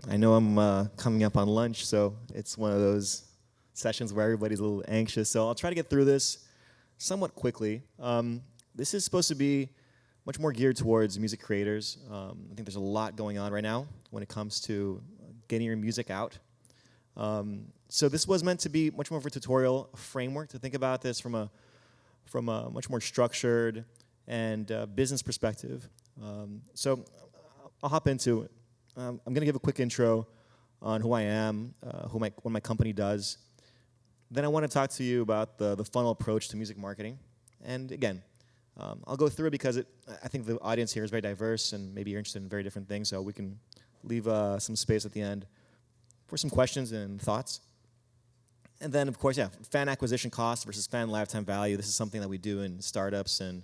I know I'm coming up on lunch, so it's one of those sessions where everybody's a little anxious. So I'll try to get through this somewhat quickly. This is supposed to be much more geared towards music creators. I think there's a lot going on right now when it comes to getting your music out. So this was meant to be much more of a tutorial framework to think about this from a much more structured and business perspective. So I'll hop into it. I'm going to give a quick intro on who I am, what my company does. Then I want to talk to you about the funnel approach to music marketing. And again, I'll go through it because I think the audience here is very diverse and maybe you're interested in very different things, so we can leave some space at the end for some questions and thoughts. And then, of course, fan acquisition cost versus fan lifetime value. This is something that we do in startups and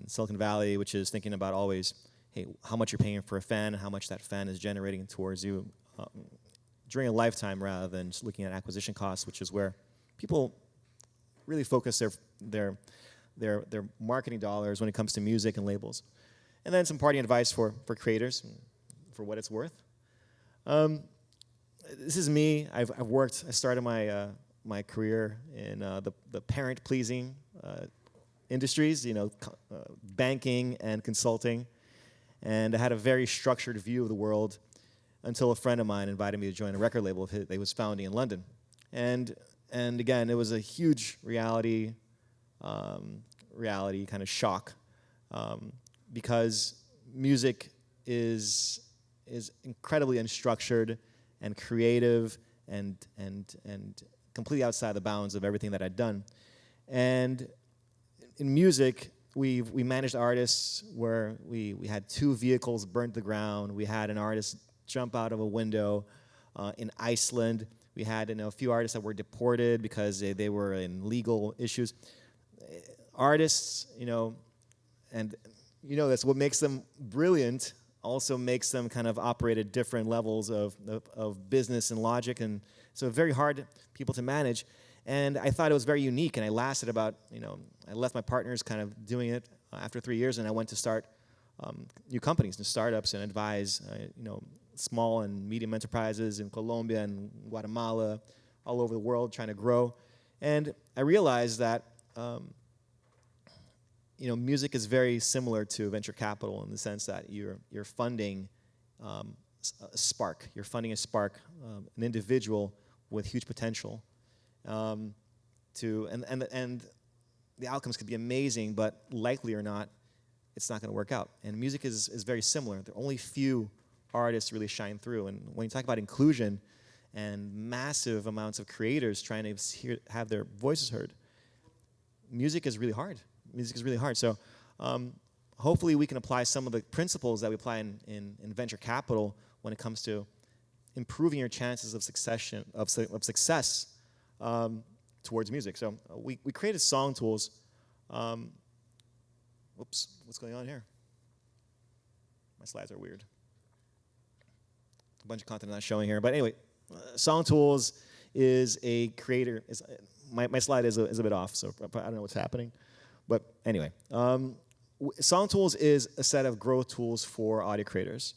Silicon Valley, which is thinking about always, hey, how much you're paying for a fan and how much that fan is generating towards you during a lifetime rather than just looking at acquisition costs, which is where people really focus their marketing dollars when it comes to music and labels. And then some parting advice for creators, for what it's worth. This is me. I started my career in the parent-pleasing industries, banking and consulting. And I had a very structured view of the world until a friend of mine invited me to join a record label that he was founding in London. And again, it was a huge reality kind of shock because music is incredibly unstructured and creative and completely outside the bounds of everything that I'd done. And in music, we managed artists where we had 2 vehicles burnt to the ground. We had an artist jump out of a window in Iceland. We had a few artists that were deported because they were in legal issues. Artists, and that's what makes them brilliant, also makes them kind of operate at different levels of business and logic, and so very hard people to manage. And I thought it was very unique, and I lasted about, I left my partners kind of doing it after 3 years, and I went to start new companies and startups and advise, small and medium enterprises in Colombia and Guatemala, all over the world, trying to grow. And I realized that, music is very similar to venture capital in the sense that you're funding a spark. You're funding a spark, an individual with huge potential. And the outcomes could be amazing, but likely or not, it's not going to work out. And music is very similar. There are only few artists really shine through. And when you talk about inclusion and massive amounts of creators trying to have their voices heard, music is really hard. Music is really hard. So hopefully we can apply some of the principles that we apply in venture capital when it comes to improving your chances of success towards music. So we created song tools. Whoops, what's going on here? My slides are weird. A bunch of content not showing here. But anyway, Song Tools is a creator. My slide is a bit off, so I don't know what's happening. But anyway, Song Tools is a set of growth tools for audio creators.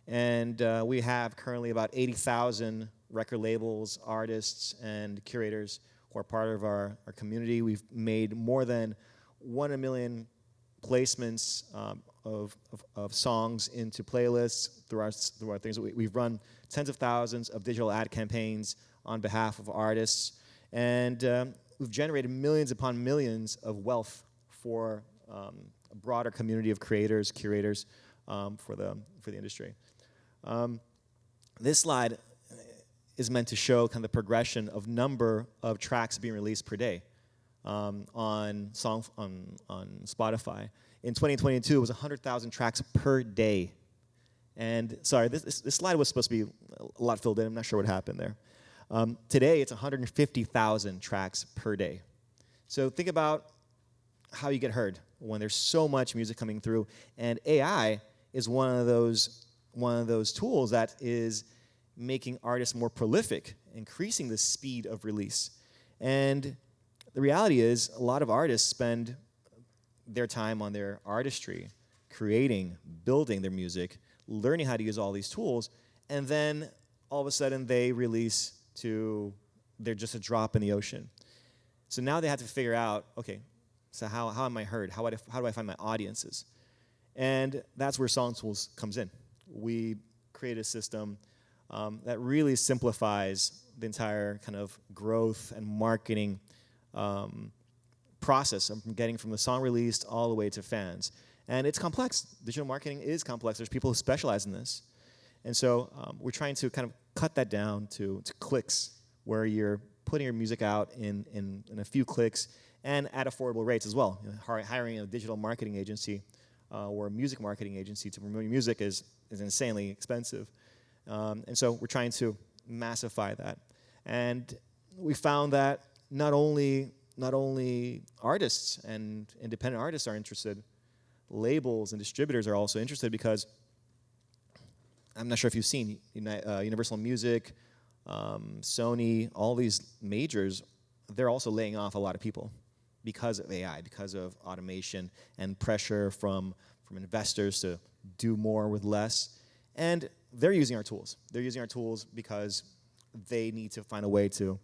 And we have currently about 80,000 record labels, artists, and curators who are part of our community. We've made more than 1 million placements of songs into playlists through our things. We've run tens of thousands of digital ad campaigns on behalf of artists. And we've generated millions upon millions of wealth for a broader community of creators, curators for the industry. This slide is meant to show kind of the progression of number of tracks being released per day on Spotify. In 2022, it was 100,000 tracks per day. And sorry, this slide was supposed to be a lot filled in. I'm not sure what happened there. Today, it's 150,000 tracks per day. So think about how you get heard when there's so much music coming through. And AI is one of those tools that is making artists more prolific, increasing the speed of release. And the reality is a lot of artists spend their time on their artistry, creating, building their music, learning how to use all these tools, and then all of a sudden they release to, they're just a drop in the ocean. So now they have to figure out, okay, so how am I heard? How do I find my audiences? And that's where Song Tools comes in. We create a system that really simplifies the entire kind of growth and marketing process of getting from the song released all the way to fans. And it's complex. Digital marketing is complex. There's people who specialize in this. And so we're trying to kind of cut that down to clicks, where you're putting your music out in a few clicks and at affordable rates as well. You know, hiring a digital marketing agency or a music marketing agency to promote your music is insanely expensive. And so we're trying to massify that. And we found that not only artists and independent artists are interested, labels and distributors are also interested, because I'm not sure if you've seen Universal Music, Sony, all these majors, they're also laying off a lot of people because of AI, because of automation and pressure from investors to do more with less. And they're using our tools. They're using our tools because they need to find a way to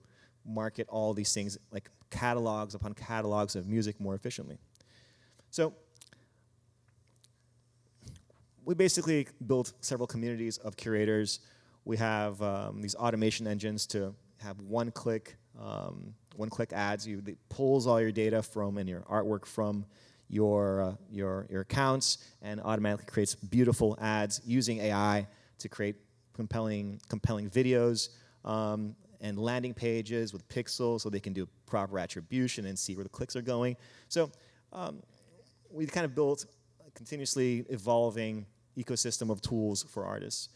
market all these things, like catalogs upon catalogs of music, more efficiently. So we basically built several communities of curators. We have these automation engines to have one-click ads. It pulls all your data from and your artwork from your accounts and automatically creates beautiful ads using AI to create compelling videos and landing pages with pixels so they can do proper attribution and see where the clicks are going. So we kind of built a continuously evolving ecosystem of tools for artists.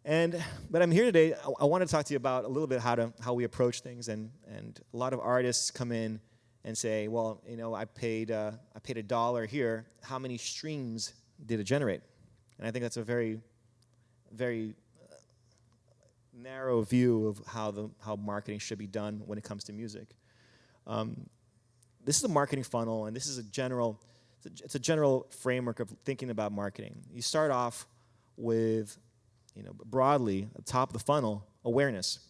But I'm here today. I want to talk to you about a little bit how we approach things. And a lot of artists come in and say, well, you know, I paid $1 here. How many streams did it generate? And I think that's a very, very narrow view of how marketing should be done when it comes to music. This is a marketing funnel, and this is a general framework of thinking about marketing. You start off with, you know, broadly at the top of the funnel, awareness.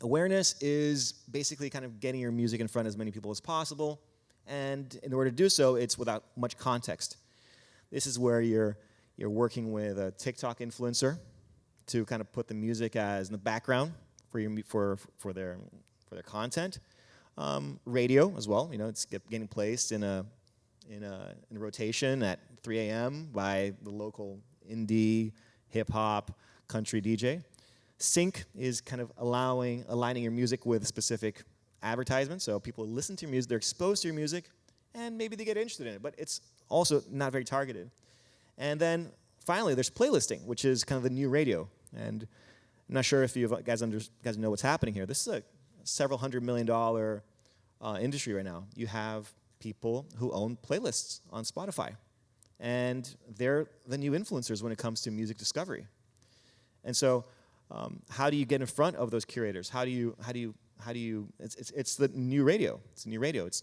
Awareness is basically kind of getting your music in front of as many people as possible, and in order to do so, it's without much context. This is where you're working with a TikTok influencer to kind of put the music as in the background for their content. Radio as well, you know, it's getting placed in a rotation at 3 a.m. by the local indie, hip-hop, country DJ. Sync is kind of aligning your music with specific advertisements, so people listen to your music, they're exposed to your music, and maybe they get interested in it, but it's also not very targeted. And then finally, there's playlisting, which is kind of the new radio. And I'm not sure if you guys know what's happening here. This is a several $100 million industry right now. You have people who own playlists on Spotify, and they're the new influencers when it comes to music discovery. And so, how do you get in front of those curators? How do you? It's the new radio. It's the new radio. It's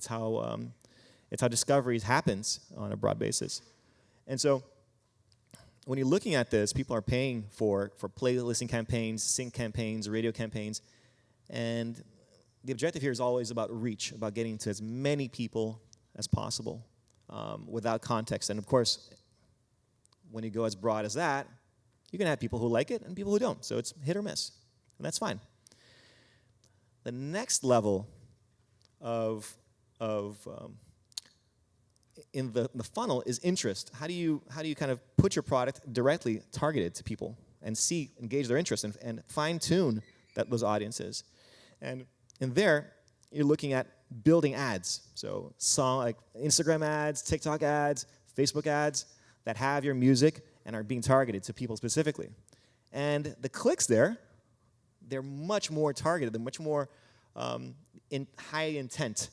how discovery happens on a broad basis. And so, when you're looking at this, people are paying for playlisting campaigns, sync campaigns, radio campaigns, and the objective here is always about reach, about getting to as many people as possible without context. And of course, when you go as broad as that, you're going to have people who like it and people who don't. So it's hit or miss, and that's fine. The next level in the funnel is interest. How do you kind of put your product directly targeted to people and engage their interest and fine-tune those audiences? And in there, you're looking at building ads. So like Instagram ads, TikTok ads, Facebook ads that have your music and are being targeted to people specifically. And the clicks there, they're much more targeted. They're much more in high intent.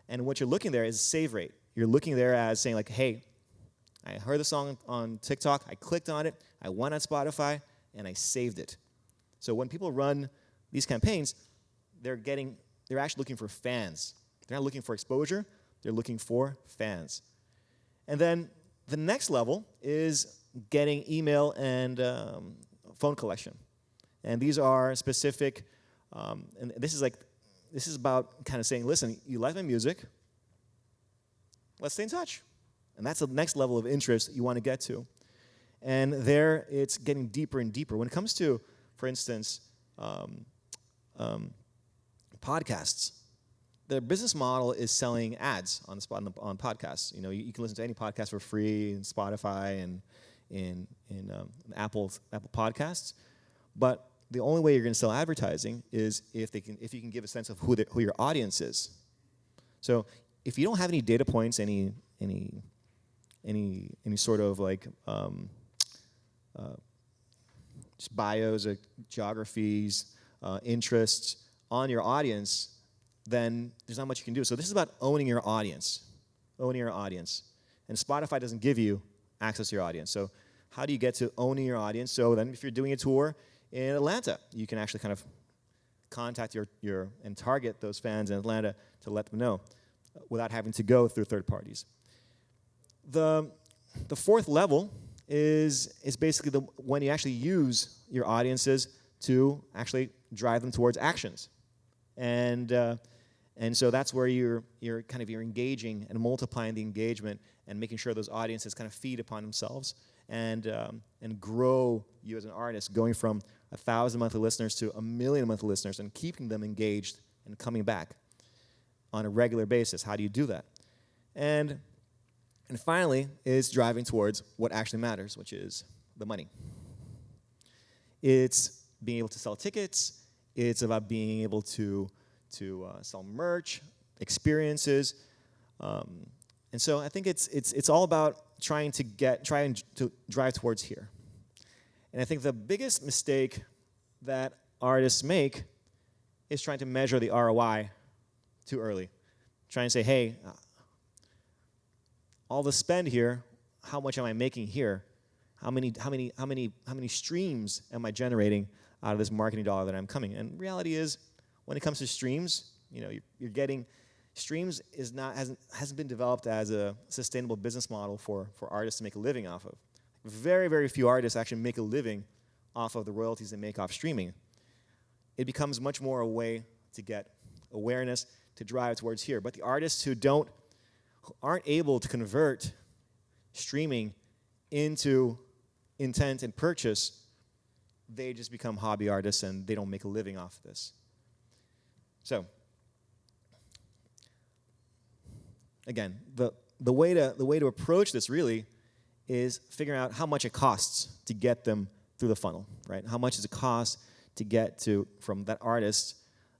And what you're looking there is save rate. You're looking there as saying like, hey, I heard the song on TikTok, I clicked on it, I went on Spotify, and I saved it. So when people run these campaigns, they're actually looking for fans. They're not looking for exposure, they're looking for fans. And then the next level is getting email and phone collection. And these are specific, and this is about kind of saying, listen, you like my music, let's stay in touch. And that's the next level of interest you want to get to. And there, it's getting deeper and deeper. When it comes to, for instance, podcasts, the business model is selling ads on the spot on podcasts. You know, you can listen to any podcast for free in Spotify and in Apple Podcasts. But the only way you're going to sell advertising is if you can give a sense of who your audience is. So if you don't have any data points, any sort of like just bios, geographies, interests on your audience, then there's not much you can do. So this is about owning your audience. And Spotify doesn't give you access to your audience. So how do you get to owning your audience? So then if you're doing a tour in Atlanta, you can actually kind of contact your and target those fans in Atlanta to let them know without having to go through third parties. The fourth level is basically when you actually use your audiences to actually drive them towards actions. And so that's where you're engaging and multiplying the engagement and making sure those audiences kind of feed upon themselves and grow you as an artist, going from 1,000 monthly listeners to 1 million monthly listeners and keeping them engaged and coming back on a regular basis. How do you do that? And finally is driving towards what actually matters, which is the money. It's being able to sell tickets. It's about being able to sell merch, experiences, and so I think it's all about trying to drive towards here. And I think the biggest mistake that artists make is trying to measure the ROI too early. Trying to say, hey, all the spend here, how much am I making here? How many streams am I generating out of this marketing dollar that I'm coming? And reality is, when it comes to streams, you know, you're getting streams hasn't been developed as a sustainable business model for artists to make a living off of. Very, very few artists actually make a living off of the royalties they make off streaming. It becomes much more a way to get awareness, to drive towards here. But the artists who aren't able to convert streaming into intent and purchase, they just become hobby artists and they don't make a living off of this. So, again, the way to approach this really is figuring out how much it costs to get them through the funnel, right? How much does it cost to get from that artist,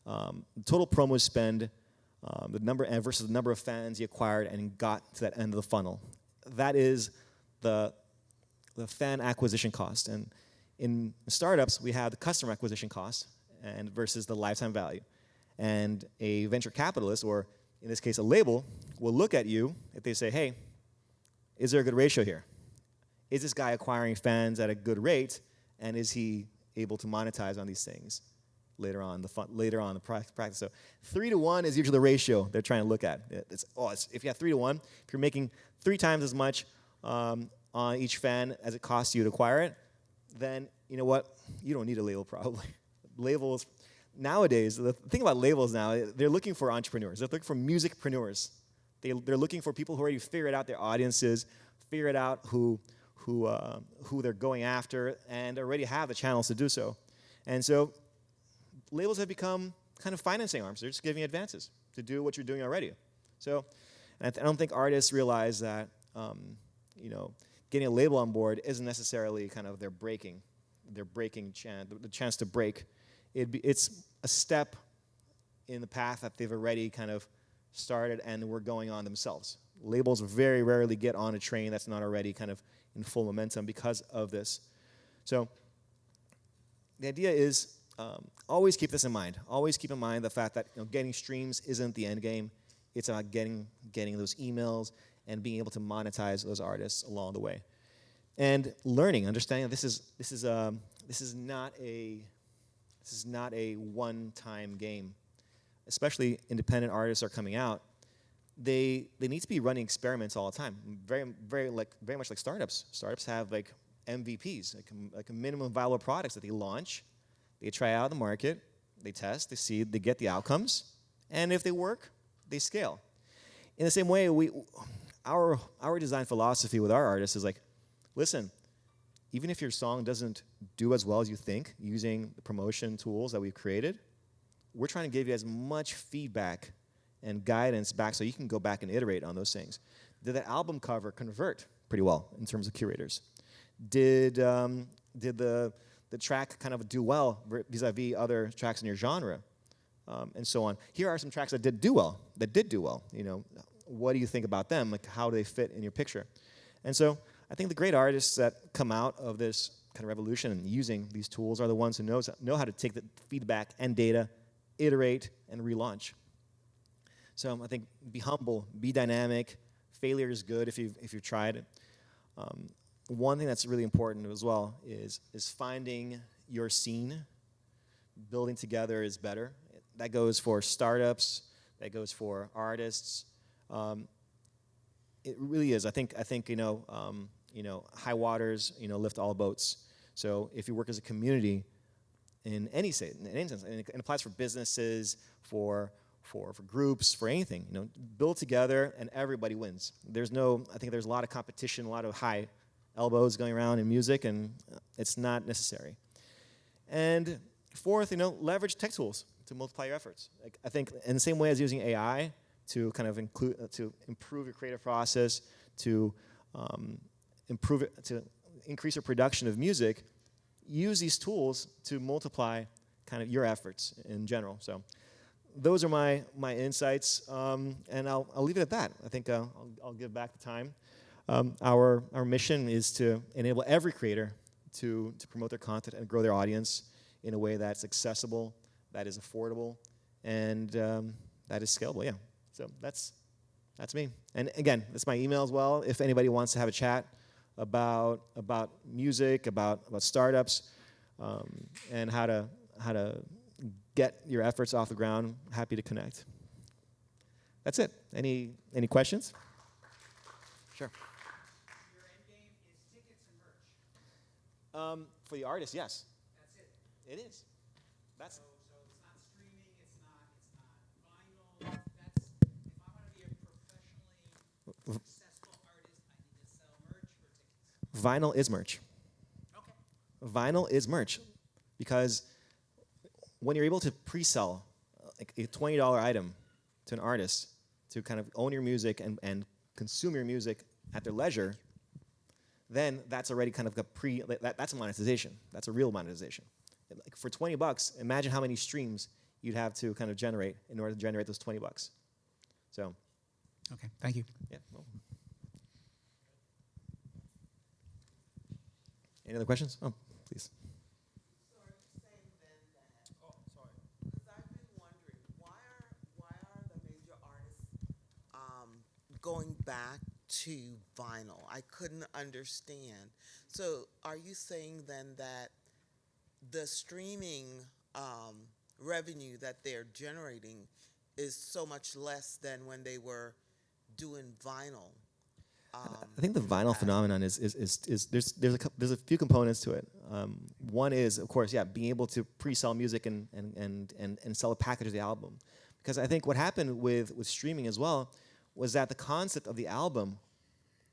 the total promo spend, the number versus the number of fans he acquired and got to that end of the funnel. That is the fan acquisition cost. And in startups, we have the customer acquisition cost and versus the lifetime value. And a venture capitalist, or in this case a label, will look at you if they say, hey, is there a good ratio here? Is this guy acquiring fans at a good rate, and is he able to monetize on these things later on the practice? So 3-to-1 is usually the ratio they're trying to look at. If you have 3-to-1, if you're making 3 times as much on each fan as it costs you to acquire it, then you know what? You don't need a label probably. Labels, nowadays, the thing about labels now, they're looking for entrepreneurs. They're looking for musicpreneurs. They're looking for people who already figured out their audiences, figured out who they're going after, and already have the channels to do so. And so labels have become kind of financing arms. They're just giving advances to do what you're doing already. So I don't think artists realize that getting a label on board isn't necessarily kind of their breaking chance, the chance to break. It's a step in the path that they've already kind of started and were going on themselves. Labels very rarely get on a train that's not already kind of in full momentum because of this. So the idea is always keep this in mind. Always keep in mind the fact that getting streams isn't the end game. It's about getting those emails and being able to monetize those artists along the way, and learning, understanding this is not a one-time game. Especially independent artists are coming out. they need to be running experiments all the time. Very much like startups. Startups have like MVPs, like a minimum viable products that they launch, they try out the market, they test, they see, they get the outcomes, and if they work, they scale. In the same way, our design philosophy with our artists is like, listen, even if your song doesn't do as well as you think using the promotion tools that we've created, we're trying to give you as much feedback and guidance back so you can go back and iterate on those things. Did that album cover convert pretty well in terms of curators? Did the track kind of do well vis-a-vis other tracks in your genre, and so on? Here are some tracks that did do well. You know, what do you think about them? Like, how do they fit in your picture? And so I think the great artists that come out of this kind of revolution and using these tools are the ones who know how to take the feedback and data, iterate, and relaunch. So I think be humble, be dynamic. Failure is good if you've tried it. One thing that's really important as well is finding your scene. Building together is better. That goes for startups. That goes for artists. It really is. I think high waters lift all boats. So if you work as a community in any sense, and it applies for businesses, for groups, for anything, build together and everybody wins. I think there's a lot of competition, a lot of high elbows going around in music, and it's not necessary. And fourth, leverage tech tools to multiply your efforts. Like, I think in the same way as using AI to kind of improve your creative process, to improve it, to increase your production of music, use these tools to multiply kind of your efforts in general. So those are my insights, and I'll leave it at that. I think I'll give back the time. Our mission is to enable every creator to promote their content and grow their audience in a way that's accessible, that is affordable, and that is scalable. Yeah. So that's me. And again, that's my email as well. If anybody wants to have a chat about music, about startups, and how to get your efforts off the ground, happy to connect. That's it. Any questions? Sure. Your end game is tickets and merch. For the artist, yes. That's it. It is. That's. So it's not streaming. It's not vinyl. That's if I want to be a professionally successful artist, I need to sell merch or tickets. Vinyl is merch. Okay. Vinyl is merch, because when you're able to pre-sell like a $20 item to an artist to kind of own your music and consume your music at their leisure, then that's already kind of that's a monetization. That's a real monetization. Like for $20, imagine how many streams you'd have to kind of generate in order to generate those $20. So. Okay. Thank you. Yeah. Well. Any other questions? Oh, please. So are you saying then that? Oh, sorry. Because I've been wondering why are the major artists going back to vinyl? I couldn't understand. So are you saying then that the streaming revenue that they're generating is so much less than when they were doing vinyl? I think the vinyl phenomenon is there's a few components to it. One is, of course, being able to pre-sell music and sell a package of the album. Because I think what happened with streaming as well was that the concept of the album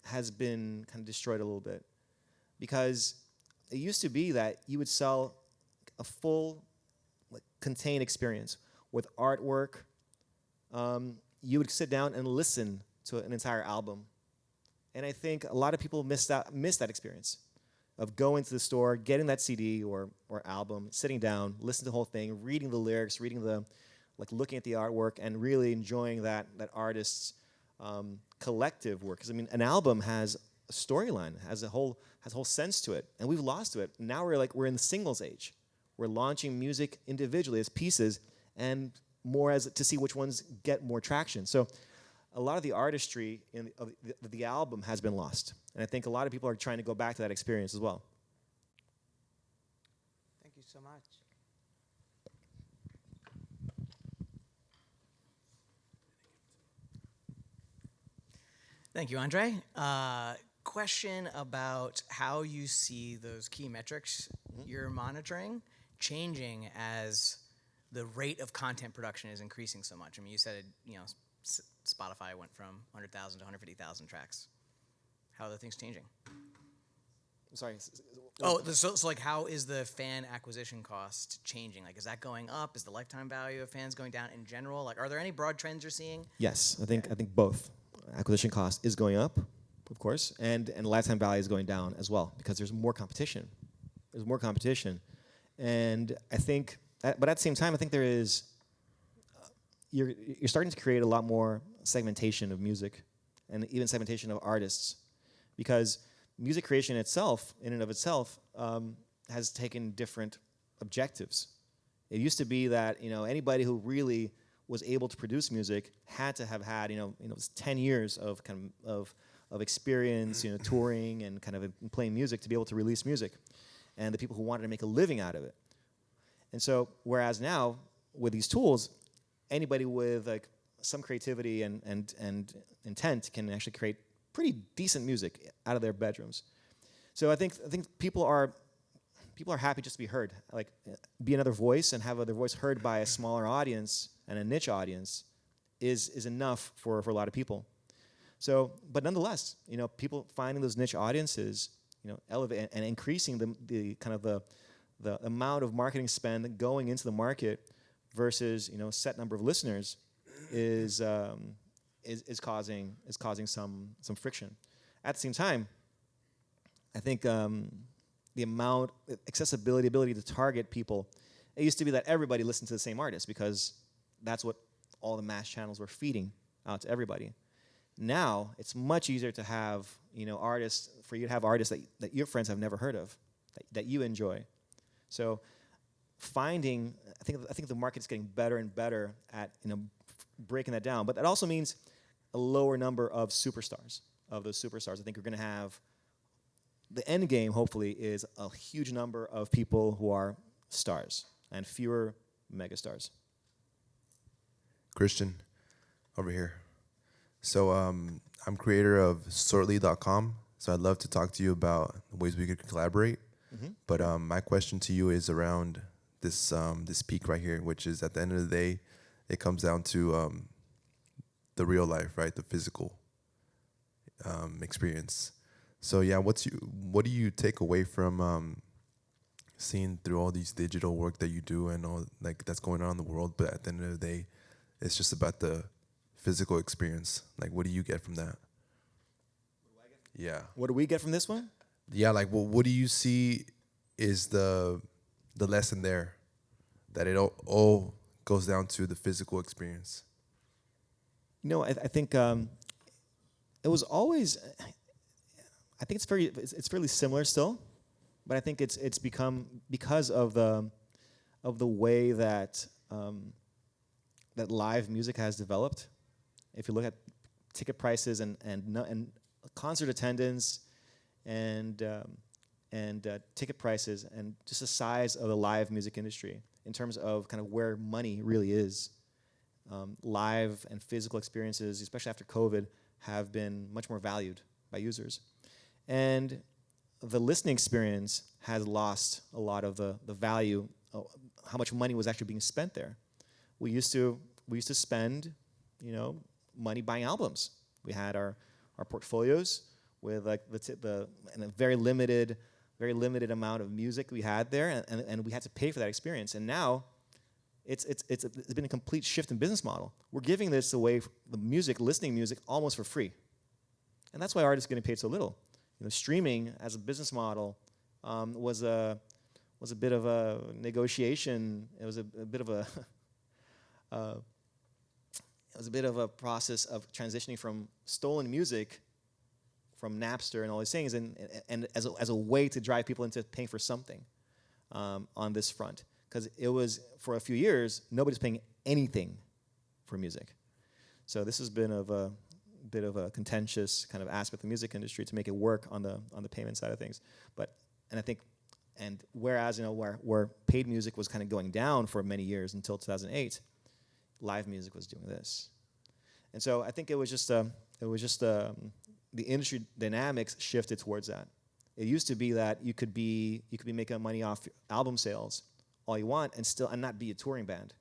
has been kind of destroyed a little bit. Because it used to be that you would sell a full, contained experience with artwork. You would sit down and listen to an entire album. And I think a lot of people miss that experience of going to the store, getting that CD or album, sitting down, listening to the whole thing, reading the lyrics, looking at the artwork, and really enjoying that artist's collective work. Because I mean, an album has a storyline, has a whole sense to it, and we've lost to it. Now we're in the singles age. We're launching music individually as pieces, and more as to see which ones get more traction. So a lot of the artistry of the album has been lost. And I think a lot of people are trying to go back to that experience as well. Thank you so much. Thank you, Andre. Question about how you see those key metrics you're monitoring changing as the rate of content production is increasing so much. I mean, you said, Spotify went from 100,000 to 150,000 tracks. How are the things changing? I'm sorry. So like, how is the fan acquisition cost changing? Like, is that going up? Is the lifetime value of fans going down in general? Like, are there any broad trends you're seeing? Yes, I think both. Acquisition cost is going up, of course, and lifetime value is going down as well because there's more competition. There's more competition, and I think, but at the same time, I think there is. You're starting to create a lot more segmentation of music, and even segmentation of artists, because music creation itself, in and of itself, has taken different objectives. It used to be that anybody who really was able to produce music had to have had 10 years of of experience, touring and kind of playing music to be able to release music, and the people who wanted to make a living out of it. And so, whereas now with these tools, anybody with like some creativity and intent can actually create pretty decent music out of their bedrooms. So I think people are happy just to be heard, like be another voice and have their voice heard by a smaller audience and a niche audience is enough for a lot of people. So, but nonetheless, people finding those niche audiences, elevate and increasing the kind of the amount of marketing spend going into the market versus set number of listeners is causing some friction. At the same time, I think the amount, accessibility, ability to target people. It used to be that everybody listened to the same artist because that's what all the mass channels were feeding out to everybody. Now it's much easier to have artists, for you to have artists that your friends have never heard of, that you enjoy. So I think the market's getting better and better at breaking that down. But that also means a lower number of superstars. Of those superstars, I think we're going to have the end game. Hopefully, is a huge number of people who are stars and fewer megastars. Christian, over here. So I'm creator of sortly.com. So I'd love to talk to you about ways we could collaborate. Mm-hmm. But my question to you is around this peak right here, which is at the end of the day, it comes down to the real life, right? The physical experience. So yeah, what do you take away from seeing through all these digital work that you do and all like that's going on in the world? But at the end of the day, it's just about the physical experience. Like, what do you get from that? What do I get? Yeah. What do we get from this one? Yeah, like, well, what do you see is the lesson there, that it all goes down to the physical experience? I think it was always. I think it's fairly similar still, but I think it's become because of the way that that live music has developed. If you look at ticket prices and concert attendance and ticket prices and just the size of the live music industry in terms of kind of where money really is, live and physical experiences, especially after COVID, have been much more valued by users. And the listening experience has lost a lot of the value, how much money was actually being spent there. We used to spend, money buying albums. We had our portfolios with like and a very limited amount of music we had there, and we had to pay for that experience. And now, it's been a complete shift in business model. We're giving this away, listening music, almost for free, and that's why artists are getting paid so little. Streaming as a business model was a bit of a negotiation. It was a bit of a process of transitioning from stolen music, from Napster and all these things, and as a way to drive people into paying for something on this front. Because it was, for a few years, nobody's paying anything for music. So this has been a bit of a contentious kind of aspect of the music industry to make it work on the payment side of things. Whereas where paid music was kind of going down for many years until 2008, live music was doing this. And so I think it was just the industry dynamics shifted towards that. It used to be that you could be making money off album sales all you want and not be a touring band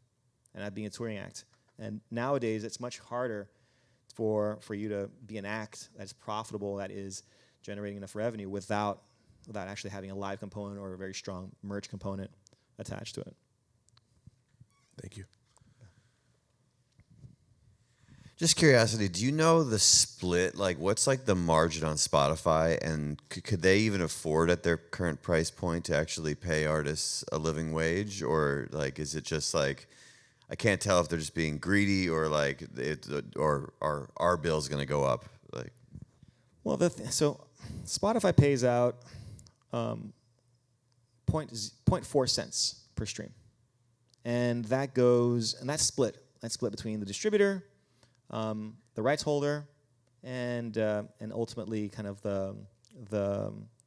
and not being a touring act. And nowadays it's much harder for you to be an act that's profitable, that is generating enough revenue without actually having a live component or a very strong merch component attached to it. Thank you. Just curiosity, do you know the split? Like, what's like the margin on Spotify, and could they even afford at their current price point to actually pay artists a living wage, or like, is it just like, I can't tell if they're just being greedy or like, or our bill's gonna go up? Like, Well, so Spotify pays out 0.4 cents per stream, and that's split. That's split between the distributor, the rights holder, and ultimately kind of the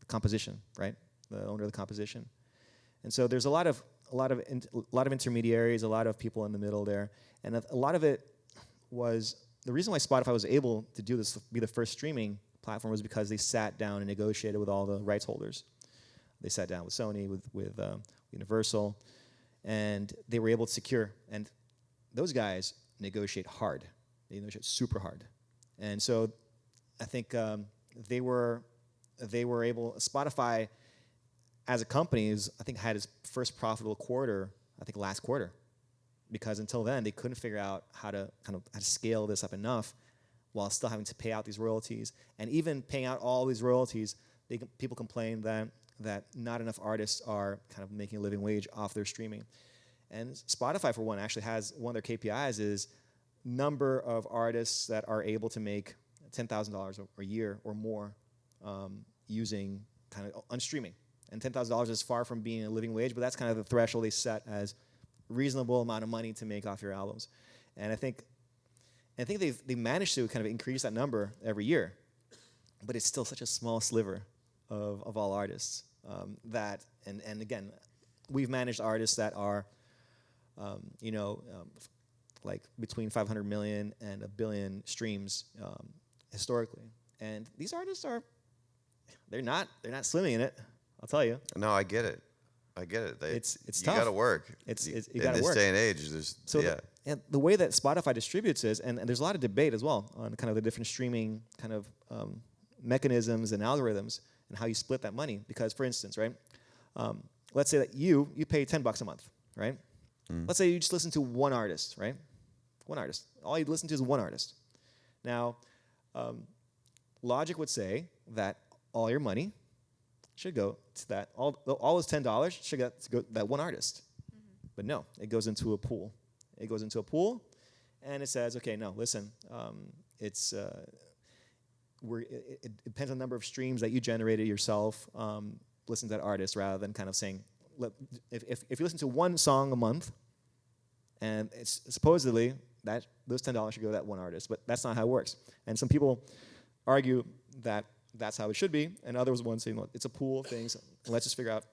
composition, right? The owner of the composition. And so there's a lot of intermediaries, a lot of people in the middle there, and a lot of it was the reason why Spotify was able to do this, be the first streaming platform, was because they sat down and negotiated with all the rights holders. They sat down with Sony, with Universal, and they were able to secure. And those guys negotiate hard. They negotiate super hard. And so I think they were able. Spotify, as a company, had its first profitable quarter, I think last quarter, because until then they couldn't figure out how to scale this up enough while still having to pay out these royalties. And even paying out all these royalties, people complain that not enough artists are kind of making a living wage off their streaming. And Spotify, for one, actually has one of their KPIs is number of artists that are able to make $10,000 a year or more using kind of on streaming. And $10,000 is far from being a living wage, but that's kind of the threshold they set as reasonable amount of money to make off your albums. And I think they managed to kind of increase that number every year, but it's still such a small sliver of all artists that, and again, we've managed artists that are, like between 500 million and 1 billion streams historically. And these artists they're not swimming in it, I'll tell you. no, I get it. It's you tough. got to work. You in gotta this work. day and age. There's And the way that Spotify distributes is, and there's a lot of debate as well on kind of the different streaming kind of mechanisms and algorithms and how you split that money. Because, for instance, right, let's say that you pay $10 a month, right? Let's say you just listen to one artist, right? One artist. All you listen to is one artist. Now, logic would say that all your money should go to that. All those $10 should go to that one artist. But no, it goes into a pool. It goes into a pool, and it says, okay, no, listen, it depends on the number of streams that you generated yourself. Listen to that artist rather than kind of saying, if you listen to one song a month, and it's supposedly that those $10 should go to that one artist, but that's not how it works. And some people argue that that's how it should be, and others want to say, well, it's a pool of things, and let's just figure out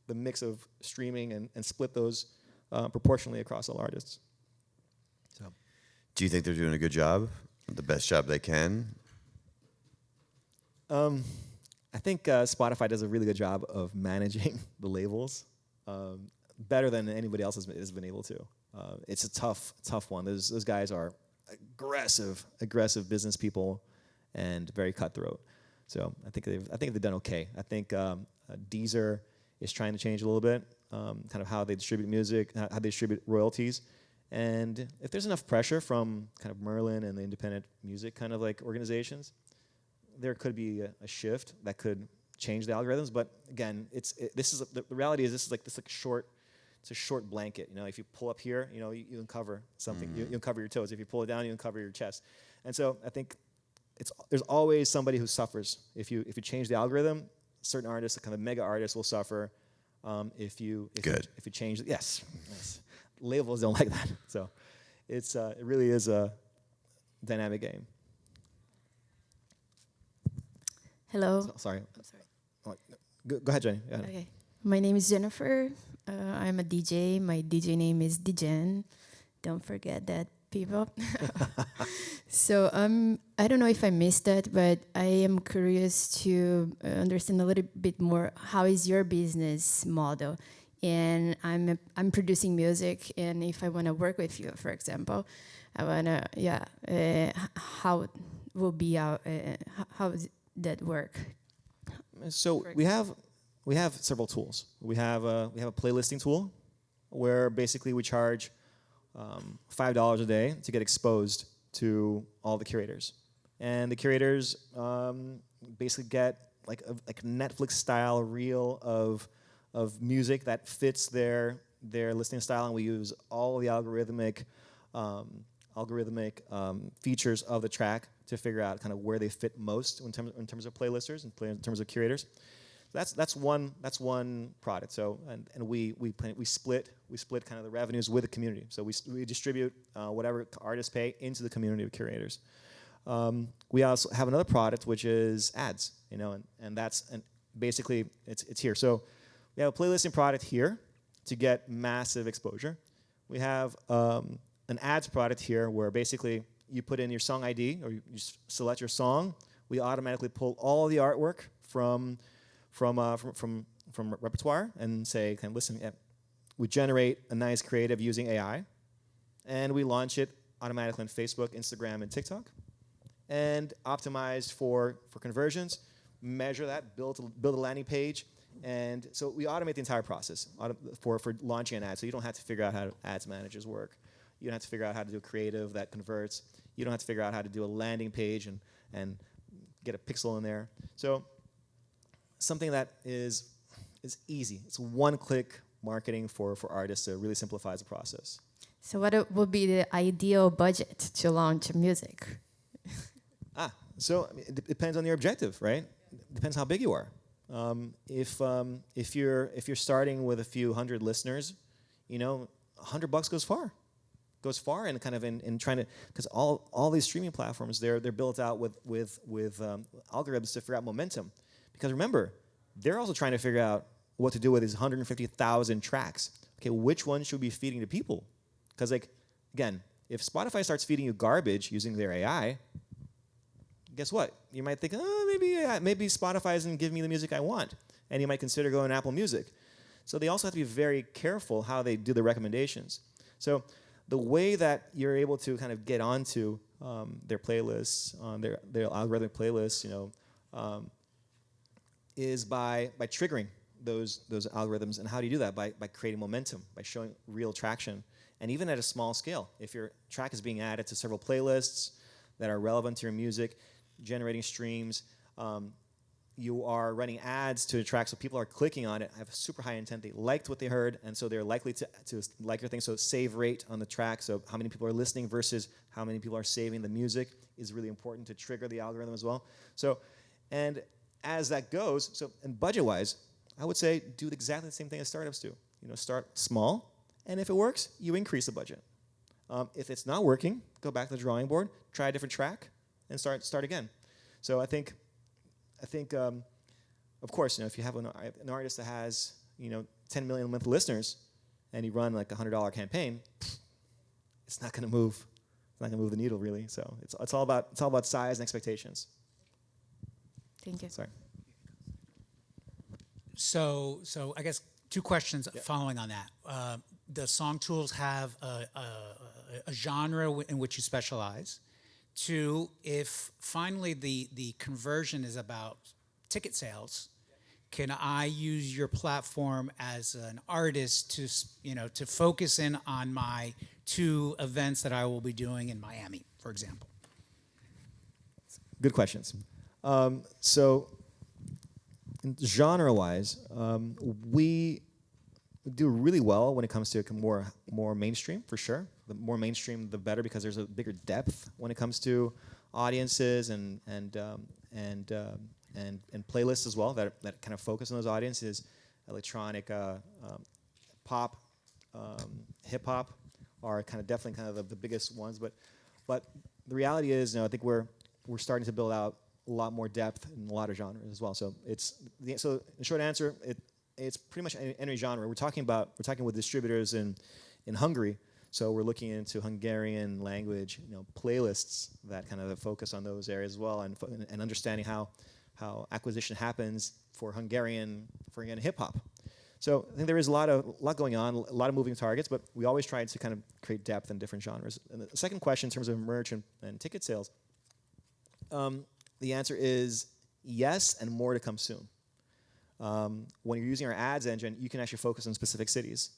the mix of streaming and split those proportionally across all artists. So, Do you think they're doing a good job? The best job they can? I think Spotify does a really good job of managing the labels, better than anybody else has been able to. It's a tough one. Those guys are aggressive business people, and very cutthroat. So I think they've done okay. I think Deezer is trying to change a little bit, kind of how they distribute music, how they distribute royalties. And if there's enough pressure from kind of Merlin and the independent music kind of like organizations, there could be a shift that could change the algorithms. But again, the reality is this is like short. It's a short blanket. You know, if you pull up here, you uncover something. You uncover your toes. If you pull it down, you uncover your chest. And so I think there's always somebody who suffers. If you change the algorithm, certain artists, kind of mega artists, will suffer. If you change it, yes. Labels don't like that. So it really is a dynamic game. Hello. Sorry. I'm sorry. Oh, go ahead, Jenny. Go ahead. Okay. My name is Jennifer. I'm a DJ. My DJ name is Dijen. Don't forget that people. So I don't know if I missed that, but I am curious to understand a little bit more. How is your business model? And I'm producing music, and if I want to work with you, for example, I wanna how will be our how does that work? So we have several tools. We have a playlisting tool where basically we charge $5 a day to get exposed to all the curators, and the curators basically get like a Netflix style reel of music that fits their listening style, and we use all the algorithmic features of the track to figure out kind of where they fit most in terms of playlisters and in terms of curators. That's one product. So and we split kind of the revenues with the community. So we distribute whatever artists pay into the community of curators. We also have another product which is ads, and basically it's here. So we have a playlisting product here to get massive exposure. We have an ads product here where basically you put in your song ID or you select your song. We automatically pull all the artwork from repertoire and say, listen, we generate a nice creative using AI, and we launch it automatically on Facebook, Instagram, and TikTok, and optimized for conversions. Measure that, build a landing page, and so we automate the entire process for launching an ad. So you don't have to figure out how ads managers work. You don't have to figure out how to do a creative that converts. You don't have to figure out how to do a landing page and get a pixel in there. So something that is easy. It's one-click marketing for artists. It really simplifies the process. So what would be the ideal budget to launch music? So it depends on your objective, right? It depends how big you are. If you're starting with a few hundred listeners, $100 goes far and kind of in trying to, because all these streaming platforms, they're built out with algorithms to figure out momentum. Because remember, they're also trying to figure out what to do with these 150,000 tracks. Okay, which one should we be feeding to people? Because again, if Spotify starts feeding you garbage using their AI, guess what? You might think, maybe Spotify isn't giving me the music I want, and you might consider going to Apple Music. So they also have to be very careful how they do the recommendations. So the way that you're able to kind of get onto their playlists, their algorithmic playlists, is by triggering those algorithms. And how do you do that? By creating momentum, by showing real traction, and even at a small scale. If your track is being added to several playlists that are relevant to your music, generating streams, you are running ads to a track, so people are clicking on it, have super high intent, they liked what they heard, and so they're likely to like your thing. So save rate on the track, so how many people are listening versus how many people are saving the music is really important to trigger the algorithm as well. So, and as that goes, and budget-wise, I would say do exactly the same thing as startups do. Start small, and if it works, you increase the budget. If it's not working, go back to the drawing board, try a different track, and start again. So I think, of course, if you have an artist that has 10 million monthly listeners, and you run like a $100 campaign, it's not going to move. It's not going to move the needle really. So it's all about size and expectations. Thank you. Sorry. So I guess two questions following on that. The song tools have a genre in which you specialize. Two, if finally the conversion is about ticket sales, can I use your platform as an artist to focus in on my 2 events that I will be doing in Miami, for example? Good questions. So genre-wise, we do really well when it comes to more mainstream, for sure. The more mainstream, the better, because there's a bigger depth when it comes to audiences and playlists as well that kind of focus on those audiences. Electronic, pop, hip hop are definitely the biggest ones. But the reality is, I think we're starting to build out a lot more depth in a lot of genres as well. So the short answer, it's pretty much any genre. We're talking with distributors in Hungary. So we're looking into Hungarian language, playlists that kind of focus on those areas as well, and understanding how acquisition happens for Hungarian hip hop. So I think there is a lot going on, a lot of moving targets, but we always try to kind of create depth in different genres. And the second question, in terms of merch and ticket sales, the answer is yes, and more to come soon. When you're using our ads engine, you can actually focus on specific cities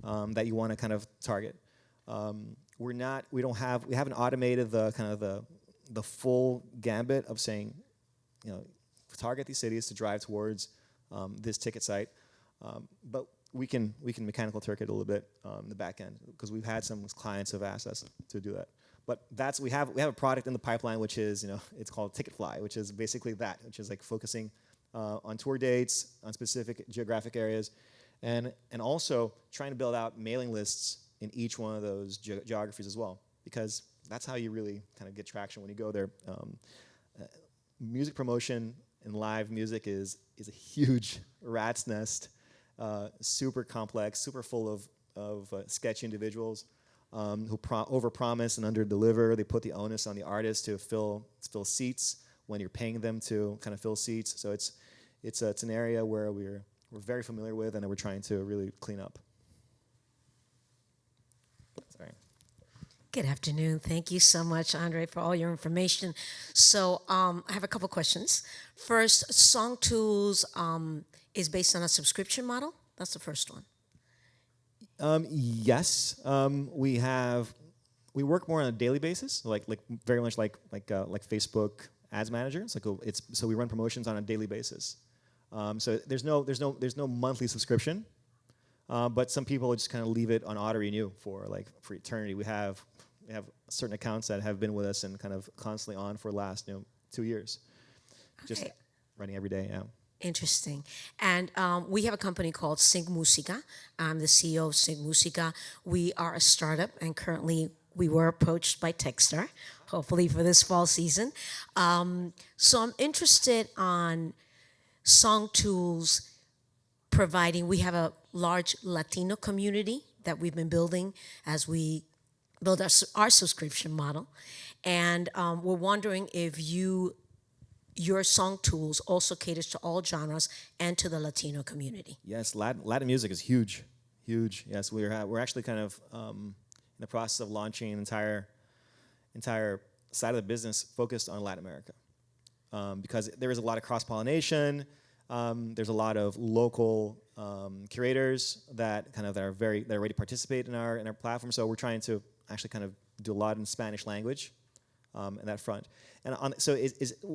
that you want to kind of target. We haven't automated the full gambit of saying, target these cities to drive towards this ticket site. But we can mechanical Turk it a little bit in the back end, because we've had some clients have asked us to do that. But we have a product in the pipeline, which is it's called Ticketfly, which is basically that, which is like focusing on tour dates, on specific geographic areas, and also trying to build out mailing lists in each one of those geographies as well, because that's how you really kind of get traction when you go there. Music promotion and live music is a huge rat's nest. Super complex, super full of sketchy individuals who overpromise and underdeliver. They put the onus on the artist to fill seats when you're paying them to kind of fill seats. So it's an area where we're very familiar with, and that we're trying to really clean up. Sorry. Good afternoon. Thank you so much, Andre, for all your information. So I have a couple questions. First, Song Tools is based on a subscription model. That's the first one. Yes, we work more on a daily basis, like very much like Facebook Ads Manager. So we run promotions on a daily basis. So there's no monthly subscription, but some people just kind of leave it on auto renew for eternity. We have certain accounts that have been with us and kind of constantly on for the last 2 years, just running every day. Yeah. Interesting. And we have a company called Sync Musica. I'm the CEO of Sync Musica. We are a startup, and currently we were approached by Techstar, hopefully for this fall season. So I'm interested on Song Tools providing. We have a large Latino community that we've been building as we build our subscription model. And we're wondering if your Song Tools also caters to all genres and to the Latino community. Yes, Latin music is huge. Yes, we're actually kind of in the process of launching an entire side of the business focused on Latin America, because there is a lot of cross-pollination. There's a lot of local curators that already participate in our platform. So we're trying to actually kind of do a lot in Spanish language. In that front. And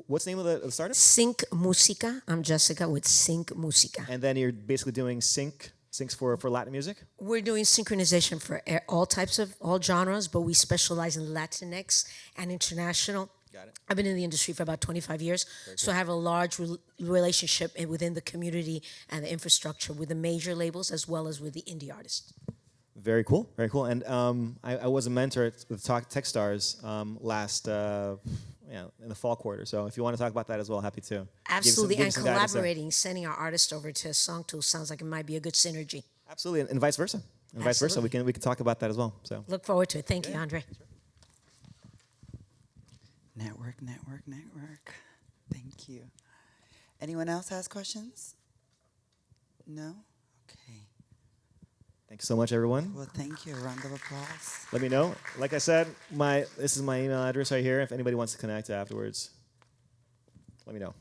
what's the name of the startup? Sync Musica. I'm Jessica with Sync Musica. And then you're basically doing syncs for Latin music? We're doing synchronization for all genres, but we specialize in Latinx and international. Got it. I've been in the industry for about 25 years, so I have a large relationship within the community and the infrastructure with the major labels as well as with the indie artists. Very cool. And I was a mentor with Techstars in the fall quarter. So if you want to talk about that as well, happy to. Absolutely, give and some guidance there. collaborating, sending our artists over to Song Tools sounds like it might be a good synergy. Absolutely, and vice versa. We can talk about that as well. So look forward to it. Thank you, Andre. Sure. Network. Thank you. Anyone else has questions? No? Okay. Thank you so much, everyone. Well, thank you. A round of applause. Let me know. Like I said, this is my email address right here. If anybody wants to connect afterwards, let me know.